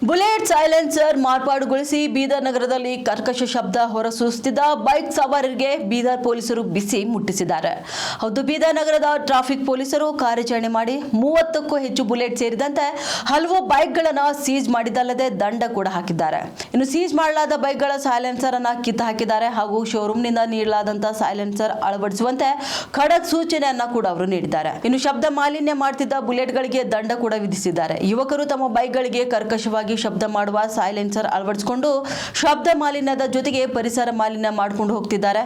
Bullet silencer ಮಾರ್ಪಾಡುಗೊಳಿಸಿ Bidar ನಗರದಲ್ಲಿ ಕರ್ಕಶ ಶಬ್ದ ಹೊರಸೂಸುತ್ತಿದ್ದ bike ಸವಾರರಿಗೆ ಬೀದರ್ ಪೊಲೀಸರು ಬಿಸಿ ಮುಟ್ಟಿಸಿದ್ದಾರೆ. ಹೌದು, ಬೀದರ್ ನಗರದ ಟ್ರಾಫಿಕ್ ಪೊಲೀಸರು ಕಾರ್ಯಾಚರಣೆ ಮಾಡಿ 30ಕ್ಕೂ ಹೆಚ್ಚು ಬುಲೆಟ್ ಸೇರಿದಂತೆ ಹಲವು ಬೈಕ್ಗಳನ್ನು ಸೀಜ್ ಮಾಡಿದ್ದಲ್ಲದೆ ದಂಡ ಕೂಡ ಹಾಕಿದ್ದಾರೆ. ಇನ್ನು ಸೀಜ್ ಮಾಡಲಾದ ಬೈಕ್ಗಳ ಸೈಲೆನ್ಸರ್ ಅನ್ನು ಕಿತ್ತು ಹಾಕಿದ್ದಾರೆ ಹಾಗೂ ಶೋರೂಮ್ನಿಂದ ನೀಡಲಾದಂತಹ ಸೈಲೆನ್ಸರ್ ಅಳವಡಿಸುವಂತೆ ಖಡಕ್ ಸೂಚನೆಯನ್ನ ಕೂಡ ಅವರು ನೀಡಿದ್ದಾರೆ. ಇನ್ನು ಶಬ್ದ ಮಾಲಿನ್ಯ ಮಾಡುತ್ತಿದ್ದ ಬುಲೆಟ್ಗಳಿಗೆ ದಂಡ ಕೂಡ ವಿಧಿಸಿದ್ದಾರೆ. ಯುವಕರು ತಮ್ಮ ಬೈಕ್ಗಳಿಗೆ ಕರ್ಕಶವಾಗಿ ಶಬ್ದ ಮಾಡುವ ಸೈಲೆನ್ಸರ್ ಅಳವಡಿಸಿಕೊಂಡು ಶಬ್ದ ಮಾಲಿನ್ಯದ ಜೊತೆಗೆ ಪರಿಸರ ಮಾಲಿನ್ಯ ಮಾಡಿಕೊಂಡು ಹೋಗ್ತಿದ್ದಾರೆ.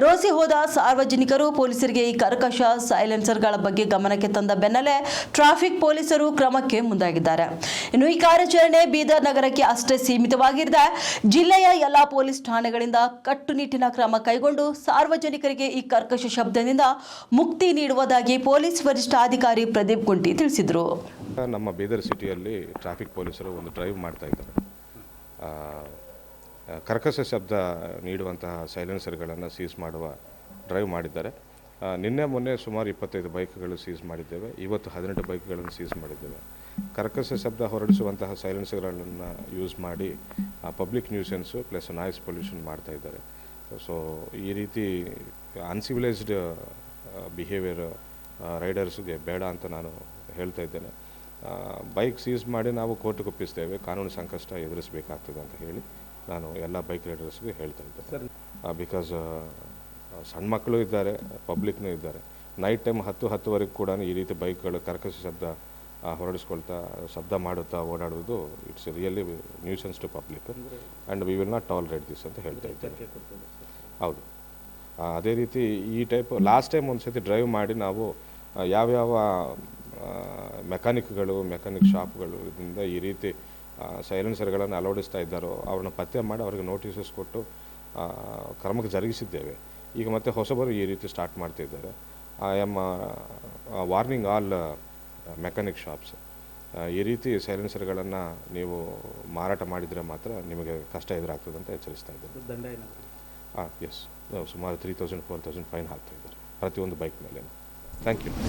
ರೋಸಿ ಹೋದ ಸಾರ್ವಜನಿಕರು ಪೊಲೀಸರಿಗೆ ಈ ಕರ್ಕಶ ಸೈಲೆನ್ಸರ್ಗಳ ಬಗ್ಗೆ ಗಮನಕ್ಕೆ ತಂದ ಬೆನ್ನಲ್ಲೇ ಟ್ರಾಫಿಕ್ ಪೊಲೀಸರು ಕ್ರಮಕ್ಕೆ ಮುಂದಾಗಿದ್ದಾರೆ. ಇನ್ನು ಈ ಕಾರ್ಯಾಚರಣೆ ಬೀದರ್ ನಗರಕ್ಕೆ ಅಷ್ಟೇ ಸೀಮಿತವಾಗಿರದೆ ಜಿಲ್ಲೆಯ ಎಲ್ಲಾ ಪೊಲೀಸ್ ಠಾಣೆಗಳಿಂದ ಕಟ್ಟುನಿಟ್ಟಿನ ಕ್ರಮ ಕೈಗೊಂಡು ಸಾರ್ವಜನಿಕರಿಗೆ ಈ ಕರ್ಕಶ ಶಬ್ದದಿಂದ ಮುಕ್ತಿ ನೀಡುವುದಾಗಿ ಪೊಲೀಸ್ ವರಿಷ್ಠಾಧಿಕಾರಿ ಪ್ರದೀಪ್ ಕುಂಟಿ ತಿಳಿಸಿದರು. ನಮ್ಮ ಬೀದರ್ ಸಿಟಿಯಲ್ಲಿ ಟ್ರಾಫಿಕ್ ಪೊಲೀಸರು ಒಂದು ಡ್ರೈವ್ ಮಾಡ್ತಾ ಇದ್ದಾರೆ. ಕರ್ಕಶ ಶಬ್ದ ನೀಡುವಂತಹ ಸೈಲೆನ್ಸರ್ಗಳನ್ನು ಸೀಸ್ ಮಾಡುವ ಡ್ರೈವ್ ಮಾಡಿದ್ದಾರೆ. ನಿನ್ನೆ ಮೊನ್ನೆ ಸುಮಾರು 25 ಬೈಕ್ಗಳು ಸೀಸ್ ಮಾಡಿದ್ದೇವೆ. ಇವತ್ತು 18 ಬೈಕ್ಗಳನ್ನು ಸೀಸ್ ಮಾಡಿದ್ದೇವೆ. ಕರ್ಕಶ ಶಬ್ದ ಹೊರಡಿಸುವಂತಹ ಸೈಲೆನ್ಸರ್ಗಳನ್ನು ಯೂಸ್ ಮಾಡಿ public nuisance plus noise pollution ಮಾಡ್ತಾ ಇದ್ದಾರೆ. ಸೊ ಈ ರೀತಿ ಅನ್ಸಿವಿಲೈಸ್ಡ್ ಬಿಹೇವಿಯರ್ ರೈಡರ್ಸ್ಗೆ ಬೇಡ ಅಂತ ನಾನು ಹೇಳ್ತಾ ಇದ್ದೇನೆ. ಬೈಕ್ ಸೀಸ್ ಮಾಡಿ ನಾವು ಕೋರ್ಟ್ಗೆ ಒಪ್ಪಿಸ್ತೇವೆ, ಕಾನೂನು ಸಂಕಷ್ಟ ಎದುರಿಸಬೇಕಾಗ್ತದೆ ಅಂತ ಹೇಳಿ ನಾನು ಎಲ್ಲ ಬೈಕ್ ರೈಡರ್ಸ್ಗೆ ಹೇಳ್ತಾ ಇದ್ದೇನೆ. ಬಿಕಾಸ್ ಸಣ್ಣ ಮಕ್ಕಳು ಇದ್ದಾರೆ, ಪಬ್ಲಿಕ್ನೂ ಇದ್ದಾರೆ. ನೈಟ್ ಟೈಮ್ 10-10ವರೆಗೆ ಕೂಡ ಈ ರೀತಿ ಬೈಕ್ಗಳು ಕರ್ಕಶ ಶಬ್ದ ಹೊರಡಿಸ್ಕೊಳ್ತಾ ಶಬ್ದ ಮಾಡುತ್ತಾ ಓಡಾಡೋದು it's really nuisance to public and we will not tolerate this ಅಂತ ಹೇಳ್ತಾ ಇದ್ದೇನೆ. ಹೌದು, ಅದೇ ರೀತಿ ಈ ಟೈಪ್ ಲಾಸ್ಟ್ ಟೈಮ್ ಒಂದು ಸತಿ ಡ್ರೈವ್ ಮಾಡಿ ನಾವು ಯಾವ್ಯಾವ ಮೆಕ್ಯಾನಿಕ್ ಶಾಪ್ಗಳು ಇದರಿಂದ ಈ ರೀತಿ ಸೈಲೆನ್ಸರ್ಗಳನ್ನು ಅಳವಡಿಸ್ತಾ ಇದ್ದಾರೋ ಅವ್ರನ್ನ ಪತ್ತೆ ಮಾಡಿ ಅವ್ರಿಗೆ ನೋಟಿಸಸ್ ಕೊಟ್ಟು ಕ್ರಮಕ್ಕೆ ಜರುಗಿಸಿದ್ದೇವೆ. ಈಗ ಮತ್ತೆ ಹೊಸಬರು ಈ ರೀತಿ ಸ್ಟಾರ್ಟ್ ಮಾಡ್ತಿದ್ದಾರೆ. I am warning all mechanic shops, ಈ ರೀತಿ ಸೈಲೆನ್ಸರ್ಗಳನ್ನು ನೀವು ಮಾರಾಟ ಮಾಡಿದರೆ ಮಾತ್ರ ನಿಮಗೆ ಕಷ್ಟ ಎದುರಾಗ್ತದೆ ಅಂತ ಎಚ್ಚರಿಸ್ತಾ ಇದ್ದಾರೆ. ಎಸ್, ಸುಮಾರು 3000-4000 ಫೈನ್ ಹಾಕ್ತಾ ಇದ್ದಾರೆ ಪ್ರತಿಯೊಂದು ಬೈಕ್ ಮೇಲೆ. Thank you.